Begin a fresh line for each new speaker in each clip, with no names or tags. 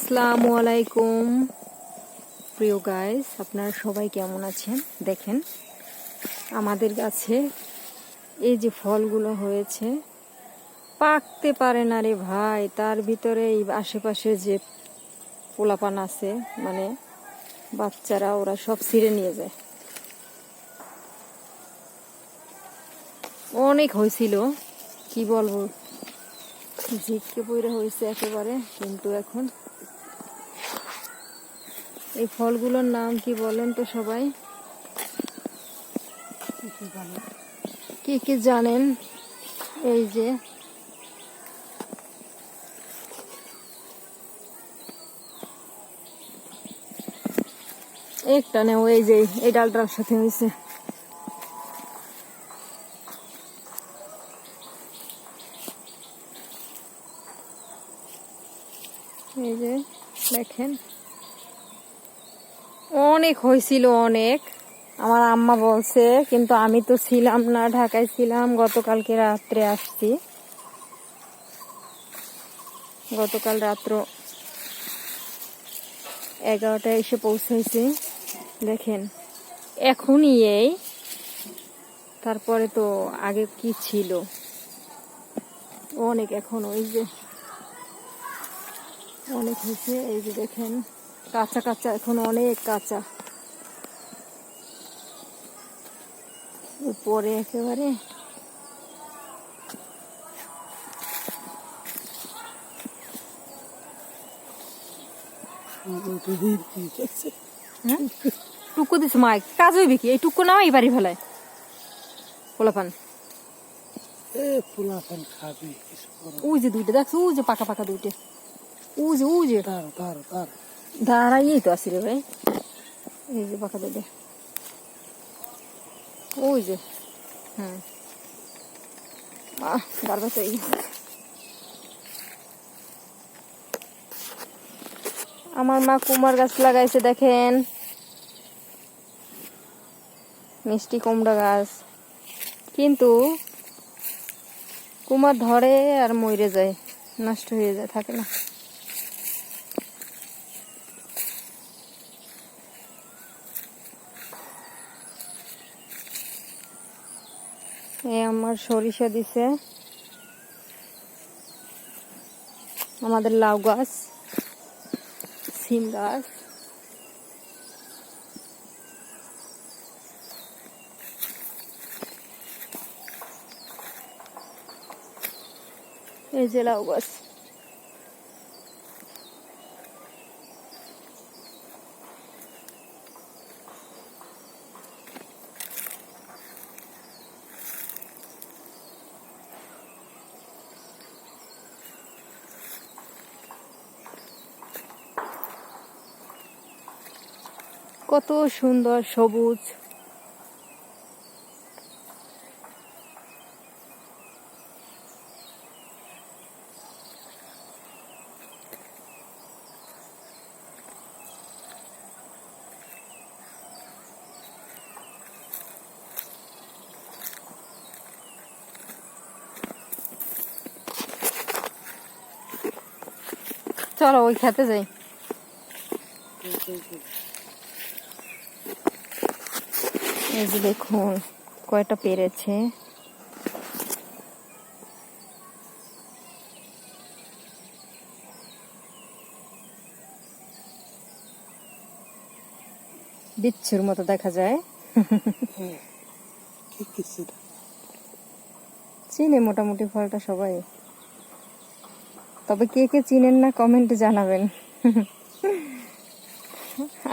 আসসালামু আলাইকুম প্রিয় গাইস, আপনারা সবাই কেমন আছেন? দেখেন আমাদের গাছে এই যে ফলগুলো হয়েছে, পাকতে পারে না রে ভাই। তার ভিতরে এই আশেপাশে যে পোলাপান আছে, মানে বাচ্চারা, ওরা সব ছিঁড়ে নিয়ে যায়। অনেক হয়েছিল, কি বলবো, ঝিটকে পড়ে হয়েছে একেবারে। কিন্তু এখন এই ফলগুলোর নাম কি বলেন তো সবাই? কে কে জানেন? এই যে একটা নেও, এই যে এই ডালটার সাথে হয়েছে। এই যে দেখেন, অনেক হয়েছিল, অনেক। আমার আম্মা বলছে, কিন্তু আমি তো ছিলাম না, ঢাকায় ছিলাম। গতকালকে রাত্রে আসছি, গতকাল রাত্র 11টায় এসে পৌঁছাইছি। দেখেন এখনই এই, তারপরে তো আগে কি ছিল অনেক। এখন ওই যে অনেক হয়েছে, এই যে দেখেন কাঁচা কাঁচা, এখন অনেক কাঁচা উপরে একেবারে। টুকু দিছে মাইক, কাজ হইবে কি? এই টুকু নামাই বাড়ি ফেলায় পোলাপান। ওই যে দুইটা দেখছো, ওই যে পাকা পাকা দুইটা, ওই যে দাঁড়াইয়েই তো আসি রে ভাই। এই যে পাকা দুইটা, ওই যে বারবার চাই। আমার মা কুমার গাছ লাগাইছে, দেখেন মিষ্টি কুমড়া গাছ। কিন্তু কুমার ধরে আর মরে যায়, নষ্ট হয়ে যায়, থাকে না। আমার সরিষা দিছে, আমাদের লাউ গাছ, সিম গাছ, এই যে লাউ গাছ। কত সুন্দর সবুজ। চলো ওই খেতে যাই। এই যে দেখুন কয়টা পেরেছে। বিচ্ছুর মতো দেখা যায়। চিনে মোটামুটি ফলটা সবাই, তবে কে কে চিনেন না কমেন্টে জানাবেন।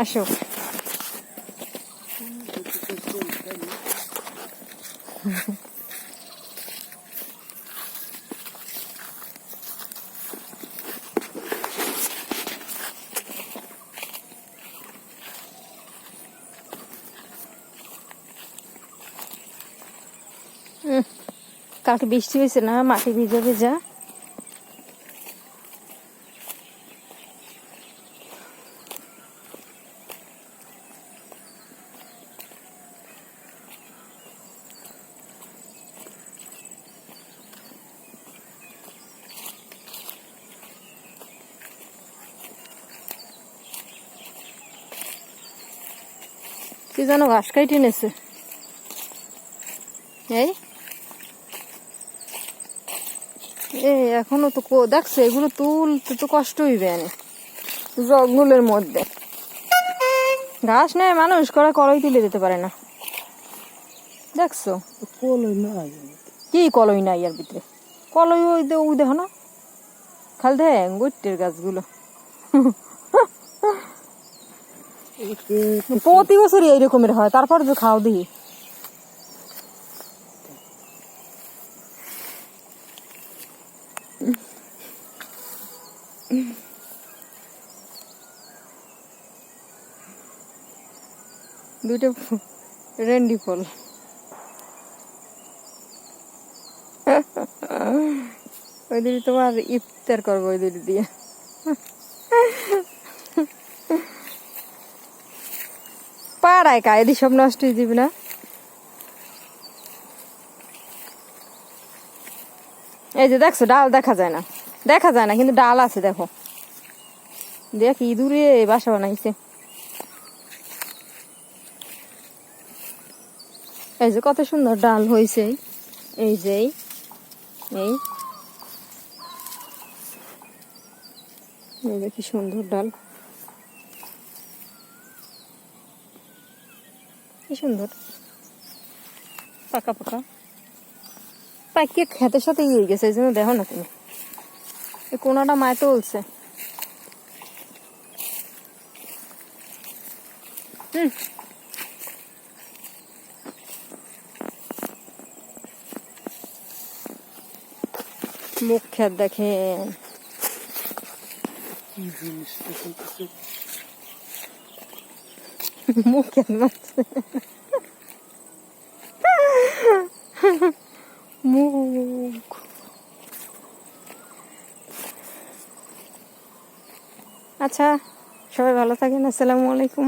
আসো। কালকে বৃষ্টি হয়েছে না, মাটি ভিজা ভিজা। কি যেন ঘাস কাইটে নেছে এই এখনো তো দেখছে এগুলো তুলতে তো কষ্ট হইবে না জঙ্গলের মধ্যে ঘাস নেয় মানুষ করা কলই তুলে দিতে পারে না দেখছো কি কলই নাই এর ভিতরে কলই ওই দেখো না খাল দেখ গৈটের গাছগুলো প্রতি বছরই এইরকমের হয় তারপর যে খাও দিই দুটো রেন্ডি ফল ওই দিদি তোমার ইফতার করবো ওই দিদি দিয়ে পাড়ায় কায়দি সব নষ্ট হয়ে যাবে না এই যে দেখছো ডাল দেখা যায় না কিন্তু ডাল আছে দেখো দেখ ইঁদুরে বাসা বানাইছে এই যে কত সুন্দর ডাল হয়েছে এই যে এই যে কি সুন্দর ডাল কি সুন্দর পাকা পাকা পাকিয়ে খেতের সাথে ইয়ে গেছে এই জন্য দেখো না তুমি এই কোনাটা মায় তুলছে মুখ খেত দেখেন মুখ খেত মারছে মুখ আচ্ছা সবাই ভালো থাকেন আসসালামু আলাইকুম